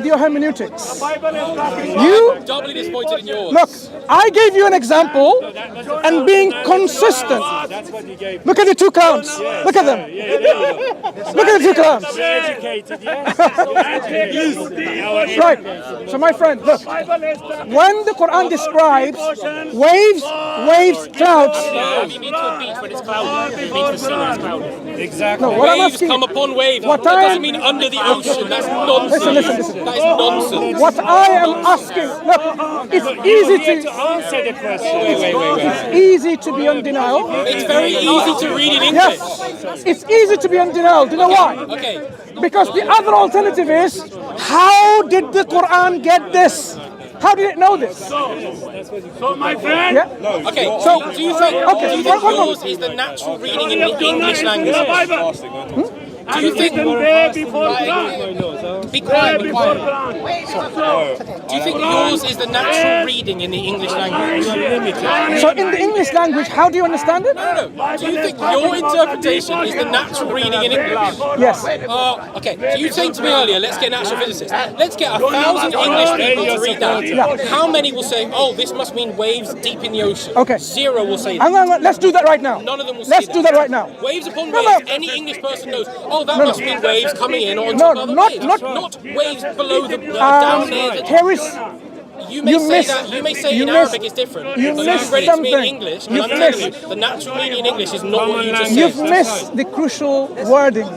with your hermeneutics. You doubly disappointed in yours. look. I gave you an example, and being consistent. Look at the two clowns. Look at them. Look at the two clowns. Right. So my friend, look. When the Quran describes waves, clouds. You mean to a beach when it's cloudy. You mean to a sea when it's cloudy. Exactly. No, what I'm Waves asking, come upon waves. What That I- doesn't mean under the ocean. That's nonsense. Listen. That is nonsense. what I am asking, look, it's easy to Answer the question. it's easy to be on denial. It's very easy to read in English. Yes, it's easy to be on denial. Do you know why? Okay. Because the other alternative is, how did the Quran get this? How did it know this? So my friend, Yeah. Okay. So- do you think Okay, yours one- is the natural reading in the English language? do you think way before Quran? Be quiet. Be quiet. So, Do you think yours is the natural reading in the English language? So in the English language, how do you understand it? No. Do you think your interpretation is the natural reading in English? Yes. Okay. So you saying to me earlier, let's get an actual physicist. Let's get 1,000 English people to read that. Yeah. How many will say, oh, this must mean waves deep in the ocean? Okay. 0 will say that. Let's do that right now. None of them will Let's say do that right now. Waves upon No, waves. no. Any English person knows. Oh, that No, must no. mean waves coming in on No, top of the not- waves. not- waves below the down near the. Here is. You may You say missed- that. You may say you in missed- Arabic it's different. you but missed you've read it to me in something. English, and You've I'm telling missed- you, the natural meaning in English is not what you just said. You've missed the crucial wording.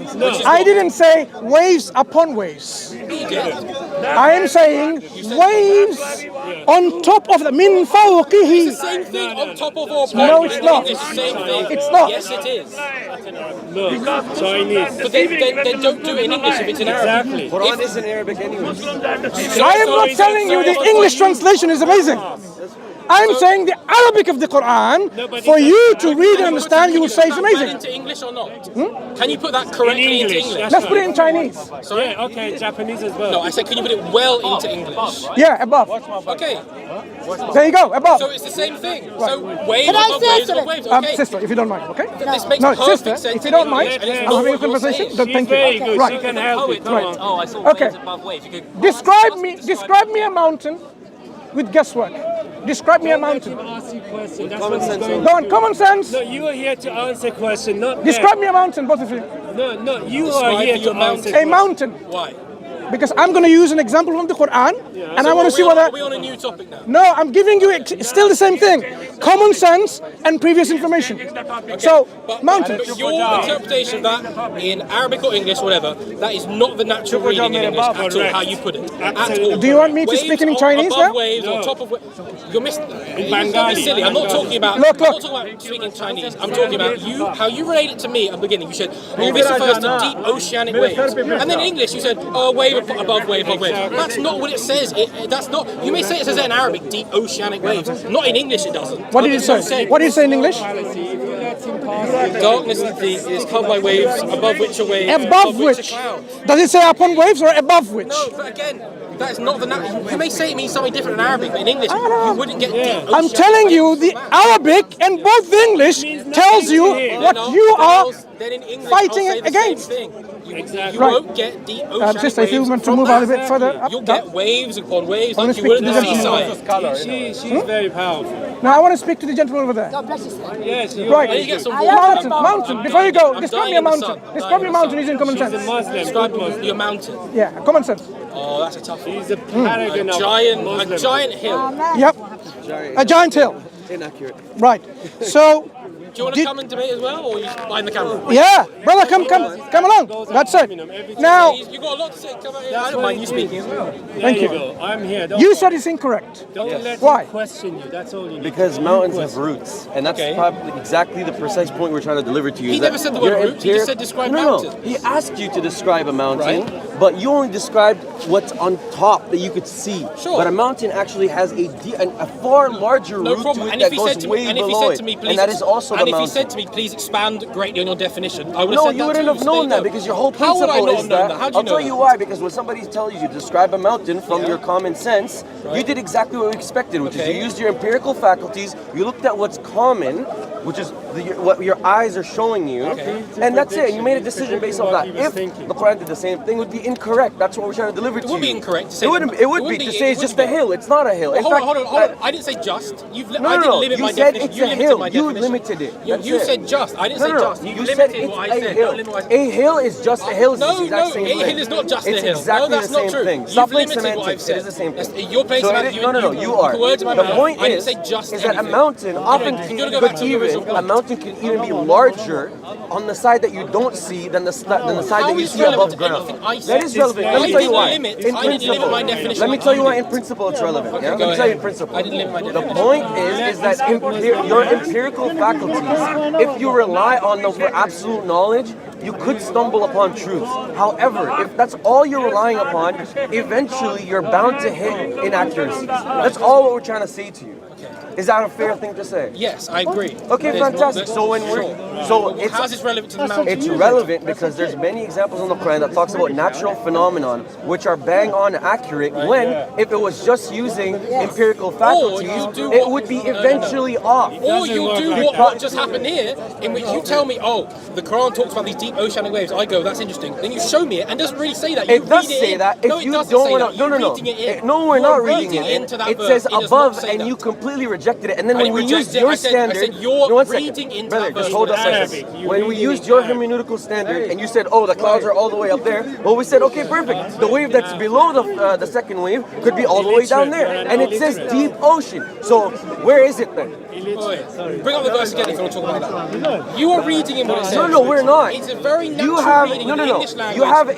I didn't say waves upon waves. I am saying waves on top of the min fawqihi. Same thing on top of or upon. No, it's not. English, same thing. It's not. Yes, it is. Look, Chinese. But then don't do it in English if it's in Arabic. Exactly. Quran is in Arabic anyway. I am not telling you the English translation is amazing. I'm saying the Arabic of the Quran, for you to read and understand, you will say it's Can you put that amazing. into English or not? Can you put that correctly into English, English? Let's put it in Chinese. Sorry? Yeah, okay, Japanese as well. No, I said can you put it well into English? Yeah, above. Okay, There you go, above. so it's the same thing. So waves Can I above say waves above something? waves. Okay. Sister, if you don't mind, okay? This makes No, perfect sister, sense if you in don't mind, English, and it's I'm not having a what you're conversation. saying. Thank Very you. good. She Right. can help you. Come on. Oh, I saw Okay. waves above waves. You could Describe me a mountain with guesswork. Describe me a mountain. Ask you question. That's Common what sense. he's going. Go on, common sense. No, you are here to answer question, not Describe me a mountain, both of you. No, you are Describe here your to mountain. answer. A mountain. Why? Because I'm going to use an example from the Quran, and I want to see Are whether. we on a new topic now? No, I'm giving you still the same thing. Common sense and previous information. So, mountain. But your interpretation of that in Arabic or English, whatever, that is not the natural reading in English at all, how you put it. At all. Do you want me to Waves speak in on- Chinese above now? waves, on top of waves. You're Bengali. Don't be silly. I'm not talking about. Look. I'm not talking about speaking Chinese. I'm talking about you. How you related it to me at the beginning. You said, "Oh, this refers to deep oceanic waves," and then in English you said, "Oh, wave above wave above wave." That's not what it says. That's not. You may say it says it in Arabic, deep oceanic waves. Not in English, it doesn't. What did it say? What did it say in English? Darkness is covered by waves, above which are waves. Above which which? are clouds. Does it say upon waves or above which? No, but again, that is not the. You may say it means something different in Arabic, but in English you wouldn't get deep. I'm oceanic telling you, waves. the Arabic and both the English tells you what No, you are. then in English, fighting I'll say the against. Same thing. You Exactly. won't get deep oceanic Sister, if you waves want to from move that. out a bit further up, You'll down. get waves upon waves wanna like you speak would to at the the gentleman. seaside. She's very powerful. Now I want to speak to the gentleman over there. God bless you, sir. Yes, Right. And you get some I water. am Mountain. Before you go, I'm describe dying me a in the mountain. sun. Describe me a mountain Dying in the using common she's a sense. Muslim. Describe good Muslim. your mountain. Yeah, common sense. Oh, that's a tough one. She's a paragon A of giant hill. Yep. A giant hill. Inaccurate. Right. So, Do you want to come and debate as well, or are you behind the camera? yeah, brother, come along. That's it. Now, You've got a lot to say. Come out here. I don't mind you speaking as well. thank you. Go. I'm here. Don't You said it's incorrect. let Why? him question you. That's all you need. Because mountains have roots, and that's Okay. probably exactly the precise point we're trying to deliver to you. He is that never said the word your roots, he just said describe no, mountains. No, he asked you to describe a mountain, Right. but you only described what's on top that you could see. Sure. But a mountain actually has a far larger No root problem. to it And if that he said goes to way me, and if he below said it, to me, please, and that is also and the if mountain. he said to me, please expand greatly on your definition, I would have No, said you that wouldn't too, have so there known you that go. because your whole How would I principle not is have known that. that? How do you I'll know tell that? you why. Because when somebody tells you to describe a mountain from your common sense, you did exactly what we expected, which is Okay. you used your empirical faculties. You looked at what's common, which is what your eyes are showing you, and that's it. You made a decision based off that. If the Quran did the same thing, it would be incorrect. That's what we're trying to deliver to you. It would be incorrect to say. It would be to say it's just a hill. It's not a hill. Hold on. I didn't say just. I didn't limit my definition. You said it's a hill. You limited it. You said just. I didn't say just. You limited what I said. A hill is just a hill. No, a hill is not just a hill. It's exactly the same thing. Stop playing semantics. It is the same thing. You're playing semantics. No, you are. The point is that a mountain often can even be larger on the side that you don't see than the side that you see above ground. That is relevant. Let me tell you why. In principle, let me tell you why in principle it's relevant. Yeah? Let me tell you in principle. The point is that your empirical faculties, if you rely on them for absolute knowledge, you could stumble upon truth. However, if that's all you're relying upon, eventually you're bound to hit inaccuracies. That's all what we're trying to say to you. Is that a fair thing to say? Yes, I agree. Okay, fantastic. So how is this relevant to the mountain? It's relevant because there's many examples in the Quran that talks about natural phenomenon which are bang on accurate when if it was just using empirical faculties, it would be eventually off. Or you do what just happened here, in which you tell me, oh, the Quran talks about these deep oceanic waves. I go, that's interesting. Then you show me it and it doesn't really say that. It does say that. If you don't want to, no, we're not reading it in. It says above, and you completely rejected it. And then when we used your standard, brother, just hold up a second. When we used your hermeneutical standard, and you said, oh, the clouds are all the way up there. Well, we said, okay, perfect. The wave that's below the second wave could be all the way down there, and it says deep ocean. So where is it then? Bring up the verse again if you want to talk about that. You are reading in what it says. No, we're not. It's a very natural reading in the English language. You have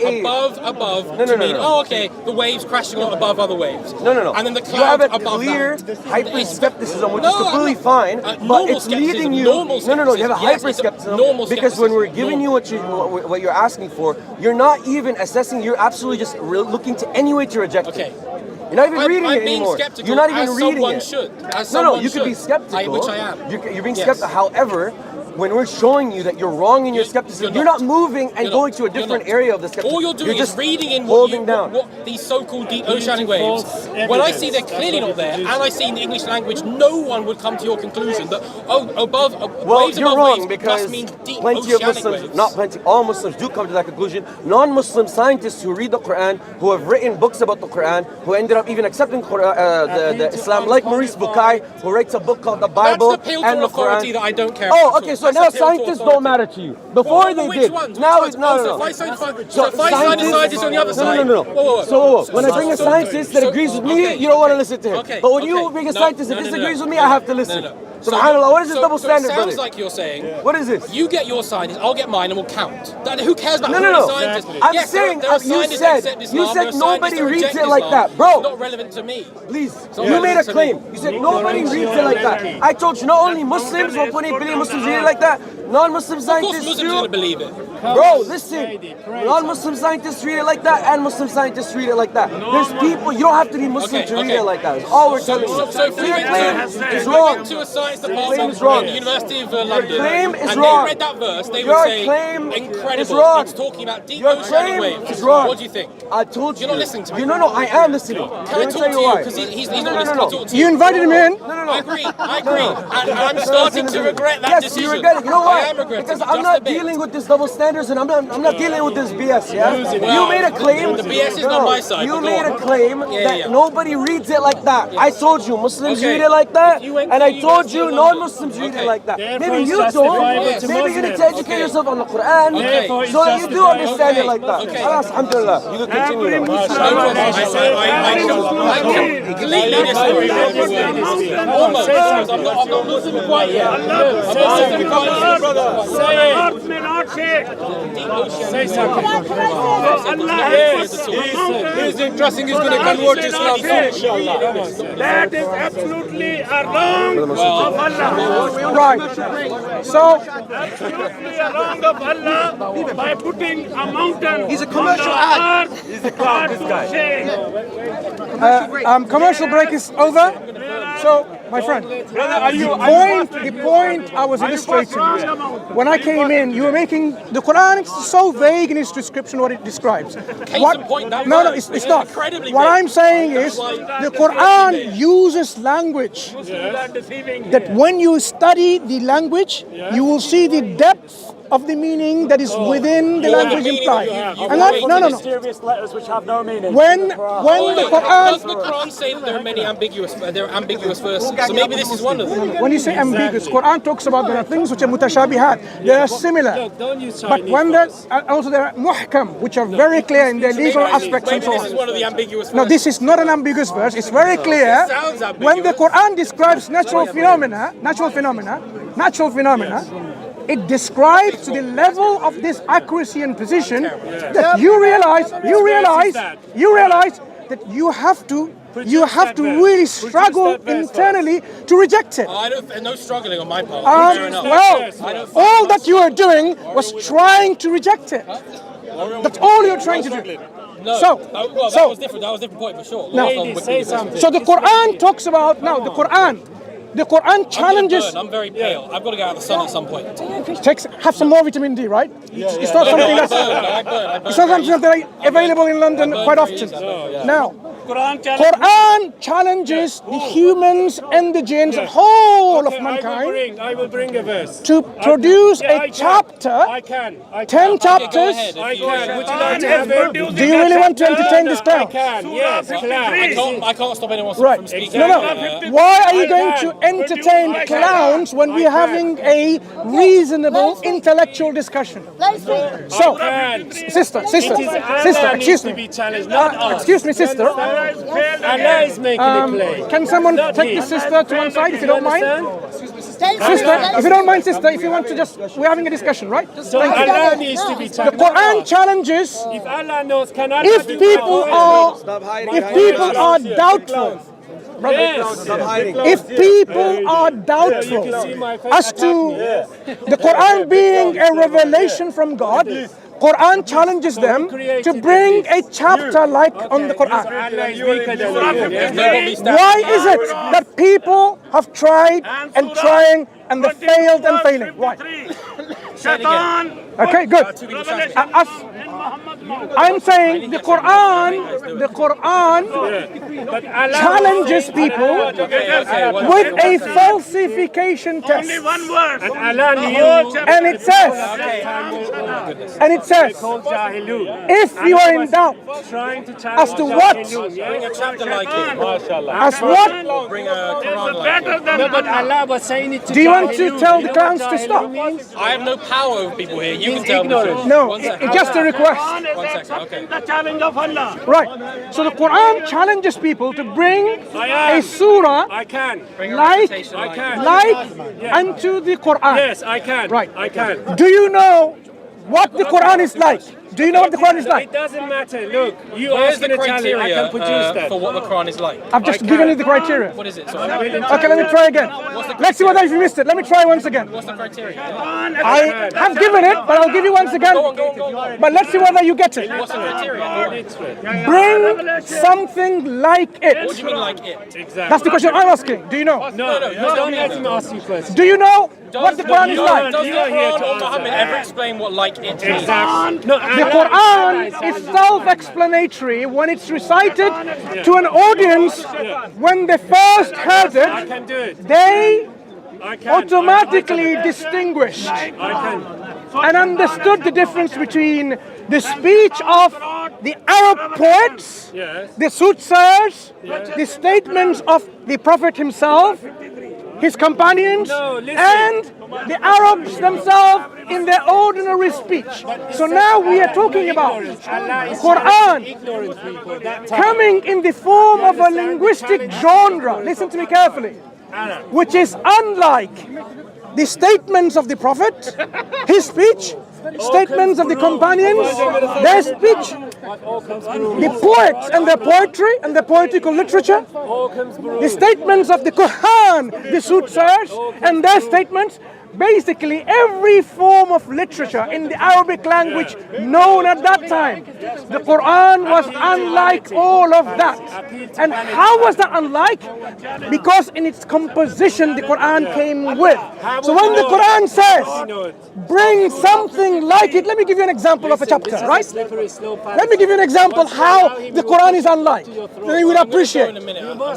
above to mean, oh, okay, the waves crashing on above other waves. No. And then the you clouds have a above clear that. hyper-skepticism, which is completely fine, but it's leading you... No, you have a hyper-skepticism because when we're giving you what you're asking for, you're not even assessing, you're absolutely just looking to any way to reject it. You're not even reading it anymore. You're not even reading it. No, you could be skeptical. Which I am. You're being skeptical. However, when we're showing you that you're wrong in your skepticism, you're not moving and going to a different area of the skepticism. All you're doing is just reading in what these so-called deep oceanic waves. When I see they're clearly not there, and I see in the English language, no one would come to your conclusion that waves you're above wrong waves because must mean deep plenty of oceanic Muslims, waves. not plenty, all Muslims do come to that conclusion. Non-Muslim scientists who read the Quran, who have written books about the Quran, who ended up even accepting the Islam, like Maurice Bukai, who writes a book called the Bible That's the appeal and to the authority Quran. that I don't care Oh, about. okay, so now scientists don't matter to you. Before they did. Now it's no. So if I find a scientist on the other side. No. So when I bring a scientist that agrees with me, you don't want to listen to him. But when you bring a scientist that disagrees with me, I have to listen. SubhanAllah, what is this double standard, brother? It sounds like you're saying, what is this? You get your scientist, I'll get mine, and we'll count. Who cares about No. scientists? I'm saying, you said nobody reads it like that. Bro. It's not relevant to me. Please, you made a claim. You said nobody reads it like that. I told you, not only Muslims, 1.8 billion Muslims read it like that, non-Muslim scientists Of course Muslims are going to believe it. Bro, listen. Non-Muslim scientists read it like that, and Muslim scientists read it like that. There's people, you don't have to be Muslim to read it like that. That's all we're telling you. So if we went to a science department in the University of London, claim is and wrong. they read that verse, they would say, incredible, it's talking about deep oceanic waves. Is wrong. What do you think? I told you. You're not listening to me. No, I am listening. Can I talk to you? Because he's not listening. Can I talk to you? You invited him in. I agree. And I'm starting to regret that decision. Yes, you regret it. You know why? I am regretting. Because I'm not dealing with this double standards, and I'm not dealing with this BS. Yeah. You made a claim. The BS is not my side. You made a claim that nobody reads it like that. I told you Muslims read it like that, and I told you non-Muslims read it like that. Maybe you don't. Maybe you need to educate yourself on the Quran so that you do understand it like that. Alhamdulillah. You can continue. I completely disagree with your word. Almost. I'm not Muslim quite yet. Heart may not shake. Say something. He's interesting. He's going to convert Islam. That is absolutely wrong of Allah. Right. So, Absolutely wrong of Allah by putting a mountain. He's a commercial ad. He's a clown, this guy. commercial break is over. So, My friend, Brother, the point I was illustrating, when I came in, you were making, the Quran is so vague in its description what it describes. No, it's not. What I'm saying is, the Quran uses language that when you study the language, you will see the depth of the meaning that is within the language implied. And that, no. Mysterious letters which have no meaning. When the Quran, Does the Quran say that there are many ambiguous verses? So maybe this is one of them. when you say ambiguous, Quran talks about there are things which are mutashabihat, they are similar. Don't use But Chinese when words. also there are muhkam, which are very clear in their legal aspects and Maybe so this is on. one of the ambiguous verses. No, this is not an ambiguous verse. It's very clear. sounds ambiguous. When the Quran describes natural phenomena, it describes to the level of this accuracy and precision that you realize that you have to really struggle internally to reject it. No struggling on my part. Fair enough. Well, all that you were doing was trying to reject it. That's all you're trying to do. No. So, that was different. That was a different point for sure. Ladies, say something. so the Quran talks about the Quran challenges. I'm very pale. I've got to get out of the sun at some point. Have some more vitamin D, right? It's not something that's it's not something that's available in London quite often. Now, Quran challenges the humans and the jinns, the whole of mankind, I will bring a verse. to produce a chapter, I can. 10 chapters. I can. Would you like to have it? Do you really want to entertain this I clown? can. Yes, clown. I can't stop anyone Right. from speaking. No. Why are you going to entertain clowns when we're having a reasonable intellectual discussion? So, sister, excuse me. Excuse me, sister. Allah is making it plain. Can someone take the sister to one side if you don't mind? Sister, if you don't mind, sister, if you want to just, we're having a discussion, right? So Allah needs to be The challenged. Quran challenges If Allah knows, can Allah if be people are doubtful. Yes. If people are doubtful as to the Quran being a revelation from God, Quran challenges them to bring a chapter like on the Quran. Allah is weaker than you. Why is it that people have tried and trying and they failed and failing? Why? Okay, good. I'm saying the Quran challenges people with a falsification test. And Allah knew. And it says, if you are in doubt Trying to as to what, Bring a chapter like it. as what, Bring a Quran like it. No, but Allah was saying it to do you want to Jahilun. tell You the know clowns what to stop? Jahilun means? I have no power over people here. You He's can tell me. ignorant. No, One second. it's just a request. 1 second. Okay. The challenge of Allah. Right. So the Quran challenges people to bring a surah I can. like I can. unto the Quran. Yes, I can. Right. I can. Do you know what the Quran is like? Do you know what the Quran is like? It doesn't matter. Look, you Where's asking the a challenge. I criteria can produce that. for what the Quran is like? I've just given you the criteria. What is it? Sorry. Okay, let me try again. Let's see whether you missed it. Let me try once again. What's the criteria? I have given it, but I'll give you once again. Go on. But let's see whether you get it. What's the criteria? Bring something like What do it. you mean like it? Exactly. That's the question I'm asking. Do you know? No, don't let him ask you questions. Do you know what the Quran is like? Does the You are here Quran to or answer Muhammad that. ever explain what like it means? Exactly. No, The Quran is self-explanatory when it's recited to an audience. When they first heard I it, can do it. they I can. automatically distinguished I can. and understood the difference between the speech of the Arab poets, Yes. the soothsayers, the statements of the Prophet himself, his companions, No, listen. and the Arabs themselves in their ordinary speech. So now we are talking about Allah is Quran ignorant people. That time. coming in the form of a linguistic genre, listen to me carefully, which is unlike the statements of the Prophet, his speech, statements of the companions, their speech, the poets and their poetry and their poetical literature, the statements of the Quran, the soothsayers, and their statements, basically every form of literature in the Arabic language known at that time. The Quran was unlike all of that. And how was that unlike? Because in its composition the Quran came with. So when the Quran says, bring something like it, let me give you an example of a chapter, right? Let me give you an example how the Quran is unlike. Then you will appreciate.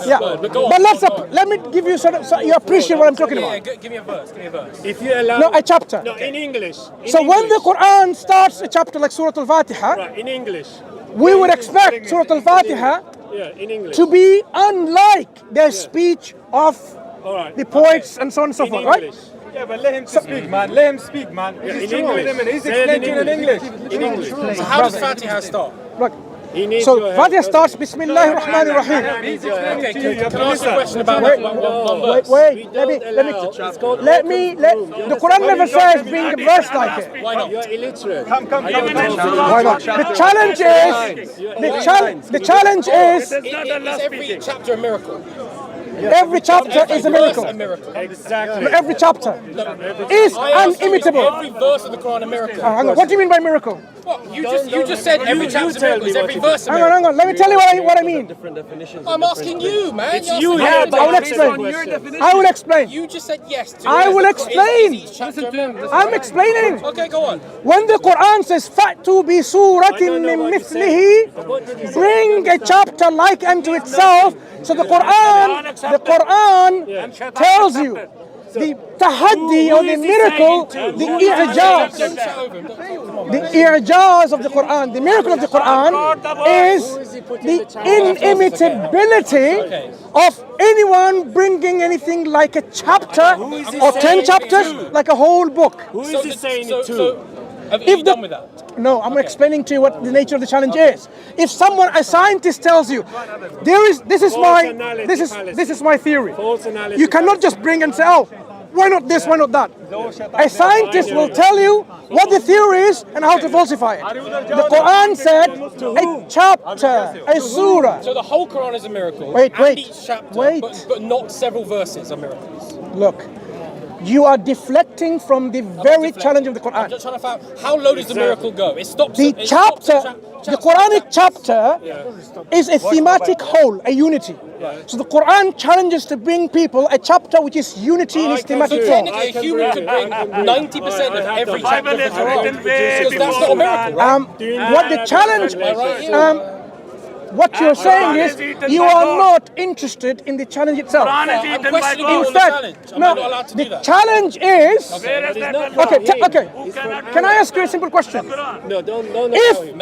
Yeah, but let me give you so you appreciate what I'm talking about. Give me a verse. If you allow... No, a chapter. No, in English. So when the Quran starts a chapter like Surah Al-Fatiha, Right, in English. we would expect Surah Al-Fatiha Yeah, in English. to be unlike the speech of All right. the poets and so on and so In forth, right? English. Yeah, but let him speak, man. Let him speak, man. Yeah, He's in English. He's Say it explaining in English. In English. So how does Fatiha start? Look, He needs so your help. Fatiha starts Bismillahir Rahmanir Rahim. He's explaining Okay, to you. can I ask you a question about Wait, one verse? Wait, the Quran never says bring a verse like it. Why not? You're illiterate. Come. Why not? The challenge is, Is every chapter a miracle? every chapter is a miracle. A miracle. Exactly. Every chapter is I asked you, is unimitable. every verse of the Quran a miracle? Hang on, what do you mean by miracle? What? You just said every chapter is a miracle. Is every verse a Hang on, miracle? let me tell you what I mean. Different definitions. I'm asking you, man. It's You're you asking here, me. but I will based explain. on your definition. I will explain. You just said yes to I it. will Is explain. each chapter a miracle? I'm explaining. Okay, go on. When the Quran says فَأْتُوا بِسُورَةٍ مِّن مِثْلِهِ, bring a chapter like unto itself. So the Quran tells you the tahaddi or the miracle, the i'jaz of the Quran, the miracle of the Quran is the inimitability of anyone bringing anything like a chapter or 10 chapters, like a whole book. Who is he saying it to? Are you done with that? No, I'm explaining to you what the nature of the challenge is. If a scientist tells you, this is my theory. False analysis. You cannot just bring and say, oh, why not this, why not that? A scientist will tell you what the theory is and how to falsify it. The Quran said a chapter, a surah. So the whole Quran is a miracle. Wait, and each chapter, wait. But not several verses are miracles. Look, you are deflecting from the very challenge of the I'm Quran. just trying to find out how low does the miracle go? It stops. The it stops chapter, at the Quranic chapter is a thematic whole, a unity. So the Quran challenges to bring people a chapter which is unity in its thematic form. Technically, a human could bring 90% of every chapter of the Quran. Because that's not a miracle, right? What the challenge, what you're saying is you are not interested in the challenge itself. I'm questioning you on the Instead, challenge. Am I not allowed to do the that? challenge is, okay. It's Can I ask you a simple question? No, don't tell him.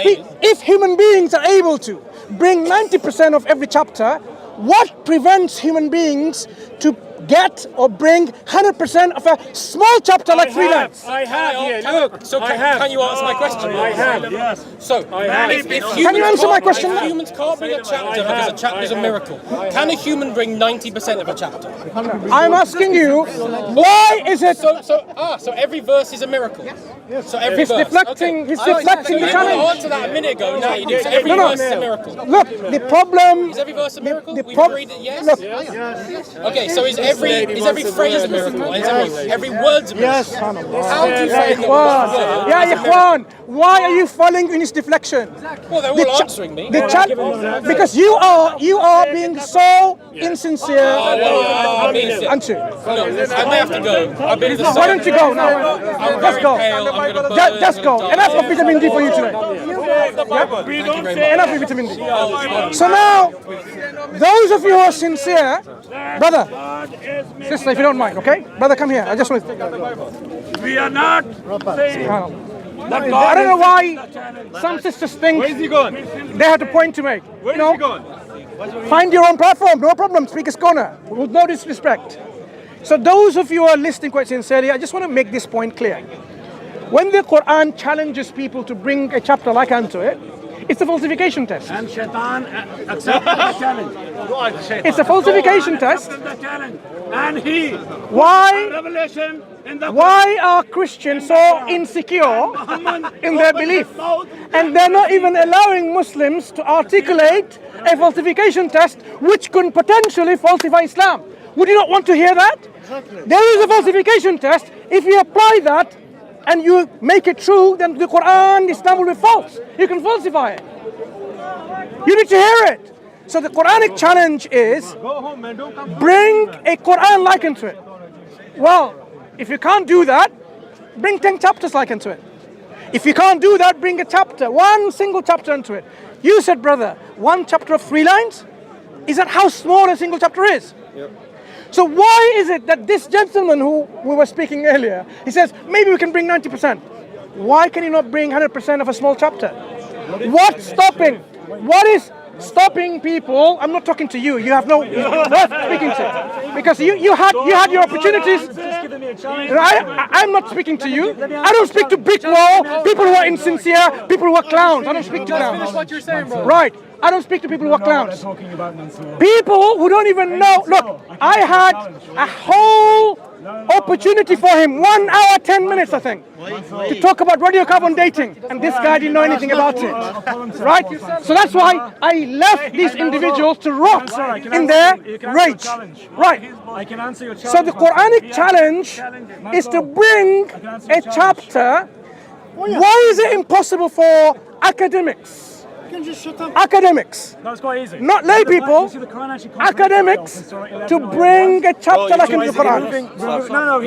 If human beings are able to bring 90% of every chapter, what prevents human beings to get or bring 100% of a small chapter like 3 lines? I have here, look. So can you answer my question? I have, yes. So, if Can you answer my question? If humans can't bring a chapter because a chapter is a miracle, can a human bring 90% of a chapter? I'm asking you, why is it? So every verse is a miracle. So every He's verse. deflecting. He's deflecting the You challenge. answered that a minute ago. Now you do. So every verse is a miracle. Look, the problem. Is every verse a miracle? The We've prob- agreed that yes. Look, Okay, so is every phrase a miracle? Is every word's a miracle? yes. How do you say that one word Yeah, is a miracle? Ikhwan, why are you falling in his deflection? Well, they're all answering me. Because you are being so insincere, aren't you? I may have to go. I've been to the Why don't you go now? I'm Let's very go. pale. I'm going to Just go. Enough of vitamin D for you today. Thank you very much. Enough of vitamin D. So now, those of you who are sincere, brother, sister, if you don't mind, okay? Brother, come here. I just want to. We are not saying I don't know why some sisters think Where's he going? they have to point to me. Where's You know, he going? find your own platform, no problem, Speaker's Corner, with no disrespect. So those of you who are listening quite sincerely, I just want to make this point clear. When the Quran challenges people to bring a chapter like unto it, it's a falsification test. and Shaitan accepted the challenge. It's a falsification test. The challenge. And he Why revelation in the Why are Christians so insecure in their belief? And they're not even allowing Muslims to articulate a falsification test which could potentially falsify Islam. Would you not want to hear that? There is a falsification test. if you apply that and you make it true, then the Quran, Islam will be false. You can falsify it. You need to hear it. So the Quranic challenge is, bring a Quran like into it. Well, if you can't do that, bring 10 chapters like into it. If you can't do that, bring a chapter, one single chapter into it. You said, brother, one chapter of 3 lines? Is that how small a single chapter is? Yep. So why is it that this gentleman who we were speaking earlier, he says, maybe we can bring 90%. Why can you not bring 100% of a small chapter? What's stopping? What is stopping people? I'm not talking to you. You have no worth speaking to, because you had your opportunities. I'm not speaking to you. I don't speak to brick wall, people who are insincere, people who are clowns. I don't speak to clowns. Finish what you're saying, bro. Right. I don't speak to people who are clowns. People who don't even know. Look, I had a whole opportunity for him, 1 hour, 10 minutes, I think, to talk about radiocarbon dating, and this guy didn't know anything about it. Right? So that's why I left these individuals to rot in their rage. Right. So the Quranic challenge is to bring a chapter. Why is it impossible for academics? Academics, not lay people, academics, to bring a chapter like into the Quran.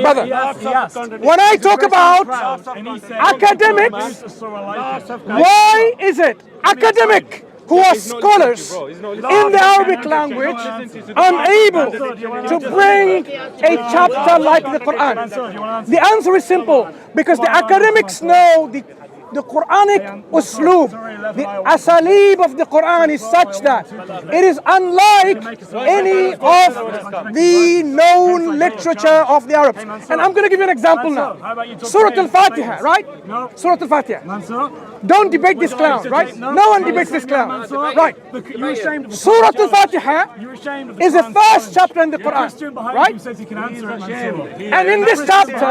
Brother, when I talk about academics, why is it academic who are scholars in the Arabic language unable to bring a chapter like the Quran? The answer is simple, because the academics know the Quranic usloob, the asalib of the Quran is such that it is unlike any of the known literature of the Arabs. And I'm going to give you an example now. Surah Al-Fatiha, right? Surah Al-Fatiha. Don't debate this clown, right? No one debates this clown, right? Surah Al-Fatiha is the first chapter in the Quran, right? And in this chapter,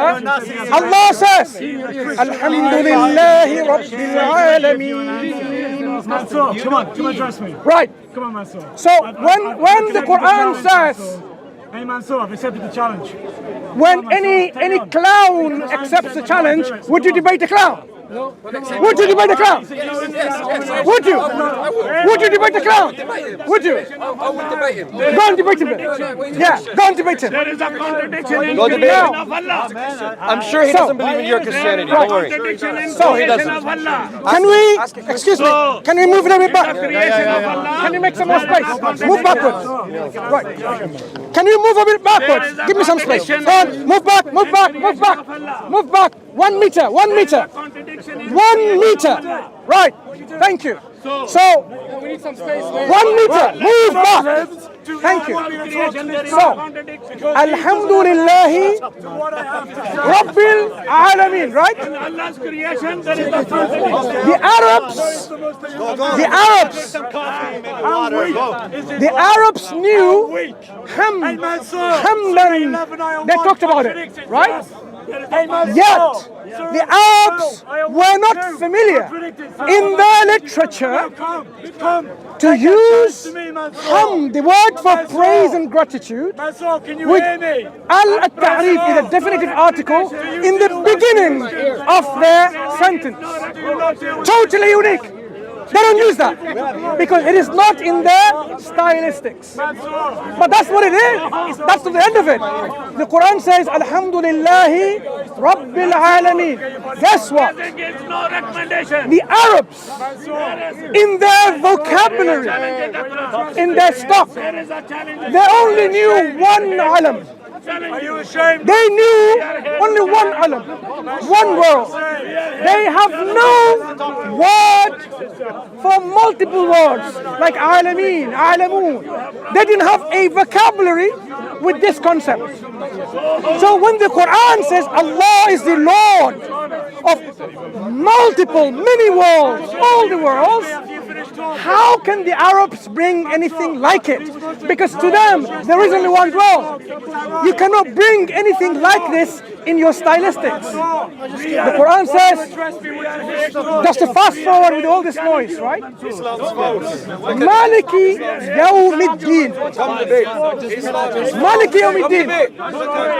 Allah says, Alhamdulillahi Rabbil Alameen. Come on, trust me. Right. Come on, Mansour. So when the Quran says, hey Mansour, I've accepted the challenge. When any clown accepts the challenge, would you debate a clown? Would you debate the clown? Would you? Would you debate the clown? Would you? I would debate him. Go and debate him. Yeah, go and debate him. There is a contradiction in Go the debate creation him. of Allah. I'm sure he doesn't believe in your Christianity. Don't worry. Contradiction in So he creation of Allah. Can we, excuse me, can we move a little bit back? Creation of Allah. Can you make some more space? Move backwards. Right. Can you move a bit backwards? Give me some space. Go on, move back, move back, move back. Move back. 1 meter, 1 meter. 1 meter. Right. Thank you. So, We need some space. 1 meter. Move back. Thank you. So, Alhamdulillahi Rabbil Alameen, right? Allah's creation, there is a contradiction. The Arabs knew Hamdan. They talked about it, right? Yet, the Arabs were not familiar in their literature to use ham, the word for praise and gratitude, with al-ta'rif is a definitive article in the beginning of their sentence. Totally unique. They don't use that because it is not in their stylistics. But that's what it is. That's the end of it. The Quran says, Alhamdulillahi Rabbil Alameen. Guess what? The Arabs, in their vocabulary, in their stock, they only knew one alam. Are you ashamed? They knew only one alam, one world. They have no word for multiple words, like alameen, alamoon. They didn't have a vocabulary with this concept. So when the Quran says Allah is the Lord of multiple, many worlds, all the worlds, how can the Arabs bring anything like it? Because to them, there is only one world. You cannot bring anything like this in your stylistics. The Quran says, just to fast forward with all this noise, right? Maliki Yawmiddin. Maliki Yawmiddin.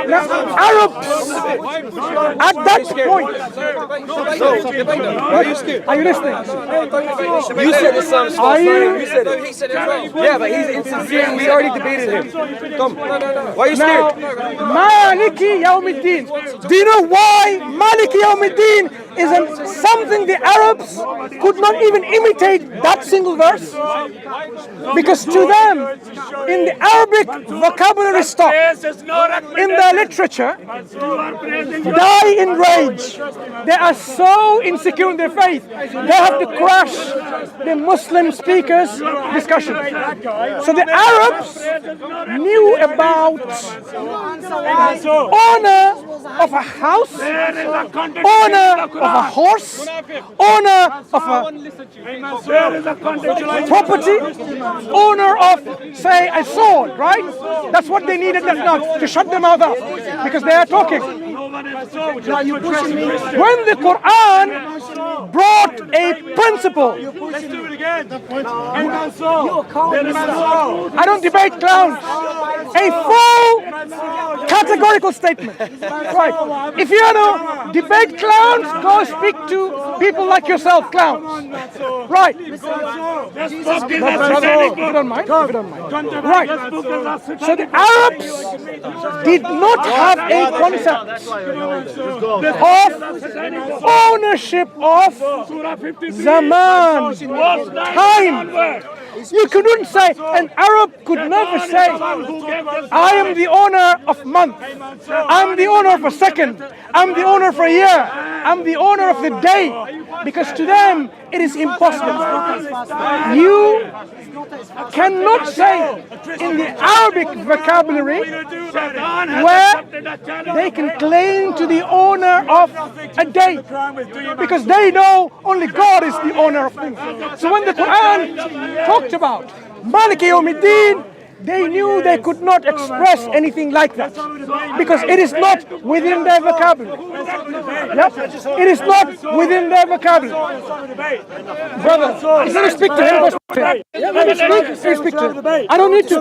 Now, Arabs at that point. Are you listening? You said Islam is false. Are you? You said it. He said it right. Yeah, but he's insincere. We already debated him. Come. Why are you Now, scared? Maliki Yawmiddin. Do you know why Maliki Yawmiddin isn't something the Arabs could not even imitate that single verse? Because to them, in the Arabic vocabulary stock, in their literature, die in rage. They are so insecure in their faith, they have to crash the Muslim speakers' discussion. So the Arabs knew about honor of a house, honor of a horse, honor of a property, honor of, say, a sword, right? That's what they needed now to shut them out up, because they are talking. When the Quran brought a principle, I don't debate clowns, a full categorical statement. Right. If you want to debate clowns, go speak to people like yourself, clowns. Right. If you don't mind. Right. So the Arabs did not have a concept of ownership of zaman, time. You couldn't say, an Arab could never say, I am the owner of month, I'm the owner of a second, I'm the owner for a year, I'm the owner of the day, because to them it is impossible. You cannot say in the Arabic vocabulary where they can claim to the owner of a day, because they know only God is the owner of things. So when the Quran talked about Maliki Yawmiddin, they knew they could not express anything like that, because it is not within their vocabulary. Yep. It is not within their vocabulary. Brother, I'm going to speak to him. Let me speak to him. I don't need to.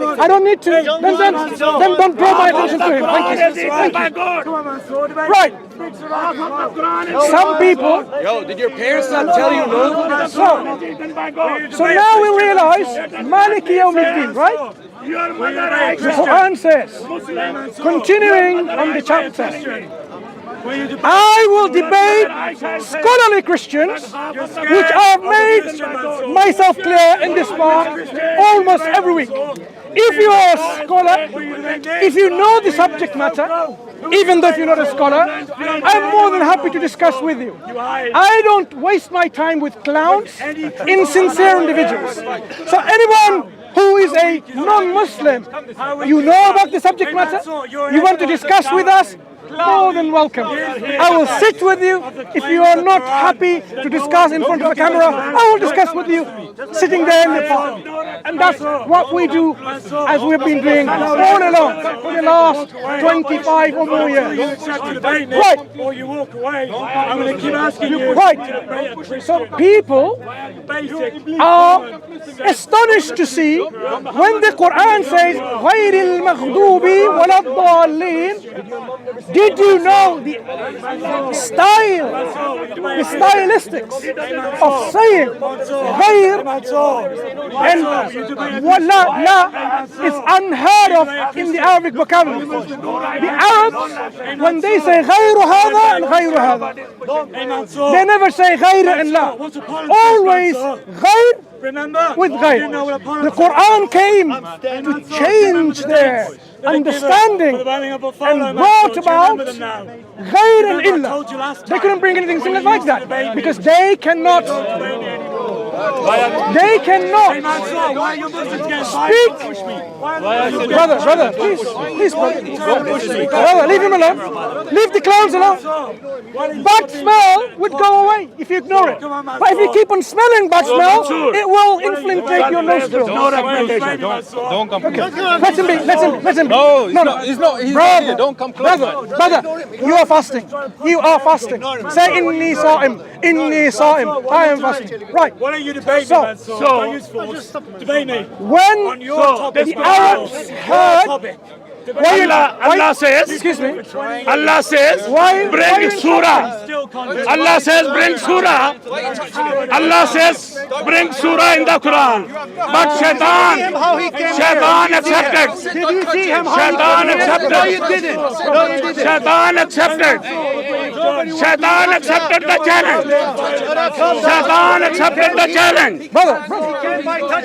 Then don't draw my attention to him. Thank you. Right. Some people. Yo, did your parents not tell you no? So now we realize Maliki Yawmiddin, right? The Quran says, continuing on the chapter, I will debate scholarly Christians, which I have made myself clear in this part almost every week. If you are a scholar, if you know the subject matter, even though if you're not a scholar, I'm more than happy to discuss with you. I don't waste my time with clowns, insincere individuals. So anyone who is a non-Muslim, you know about the subject matter, you want to discuss with us, more than welcome. I will sit with you. If you are not happy to discuss in front of the camera, I will discuss with you sitting there in the park. And that's what we do, as we've been doing all along for the last 25 or more years. Right. Or you walk away, I'm going to keep asking you. Right. So people are astonished to see when the Quran says غَيْرِ الْمَغْضُوبِ وَلَا الضَّالِّينَ. Did you know the style, the stylistics of saying غير and wala, la is unheard of in the Arabic vocabulary. The Arabs, when they say غير هذا and غير هذا, they never say غير and la. Always غير with غير. The Quran came to change their understanding and brought about غير and illa. They couldn't bring anything similar like that, because they cannot They cannot Why are you Muslims getting speak. Brother, please, brother. Brother, leave him alone. Leave the clowns alone. Bad smell would go away if you ignore it. But if you keep on smelling bad smell, it will infiltrate your nostrils. No recommendation. Don't come close. Let him be. No, he's not here. Don't come close. Brother, you are fasting. You are fasting. Say inni sa'im. Inni sa'im. I am fasting. Right. Why don't you debate So- me, man? So, don't use force. Debate me. When On your topic. the Arabs heard, Allah says, excuse me, Allah says, why bring surah. Still can't Allah says, bring surah. Allah says, bring surah in the Quran. But Shaitan accepted. did you see him? Shaitan accepted. Shaitan accepted. Shaitan accepted the challenge. Shaitan accepted the challenge. Brother,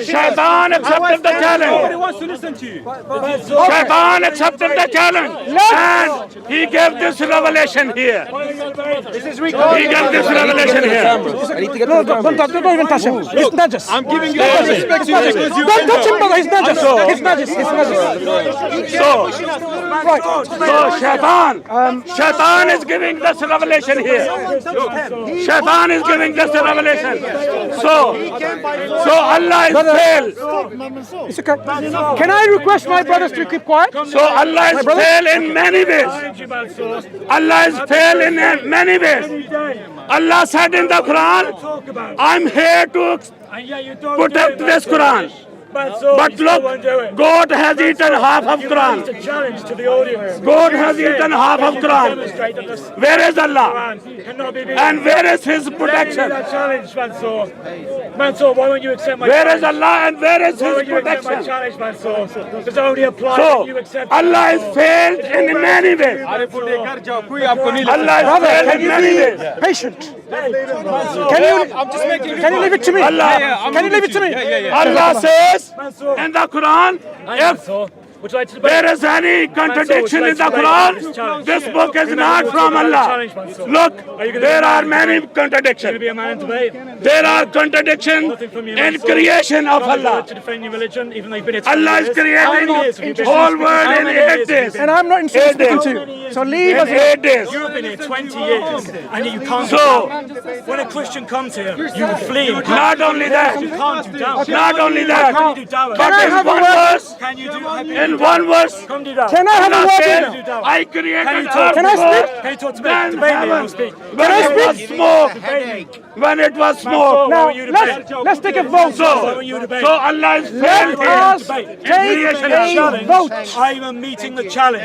Shaitan accepted the challenge. Nobody wants to listen to you. Shaitan accepted the challenge. And he gave this revelation here. He gave this revelation here. don't even touch him. He's najis. I'm giving you all respect to you because you Don't touch him, brother. He's najis. He's najis. Right. So Shaitan is giving this revelation here. Shaitan is giving this revelation. So Allah is failed. It's okay. Can I request my brothers to keep quiet? So Allah is failed in many ways. Allah is failed in many ways. Allah said in the Quran, I'm here to protect this Quran. But look, God has eaten half of Quran. Challenge to the audience. God has eaten half of Quran. Where is Allah? And where is His protection? Challenge, Mansour. Mansour, why won't you accept my Where is Allah and where is Why His won't you accept my protection? challenge, Mansour? Does only apply So if you accept Allah is failed in many ways. Allah is Brother, failed can in you many be ways. patient? Can you leave it to me? Can you leave it to me? Allah says in the Quran, if would you like to debate? there is any contradiction in the Quran, this book is not from Allah. Look, there are many Be contradictions. a man in debate. There are contradictions in creation of Allah. To defend your religion, even though you've been here Allah is creating the whole world in 8 days. And I'm not speaking to you. So leave us In alone. 8 days. You've been here 20 years, and yet you can't. So, when a Christian comes here, you would flee. not only that, You can't do dawah. not only that, Can you do dawah? but in have a one word? verse, Can you do? in one verse, Come do dawah. Can I have a Allah word says, with you? I created Can you talk? Can I earth speak? Can you talk to me? then Debate me and heaven. we'll speak. When it was smoke, when it was smoke. Now, let's take a vote. So Allah is failed Let here. us take a vote. I am meeting the challenge.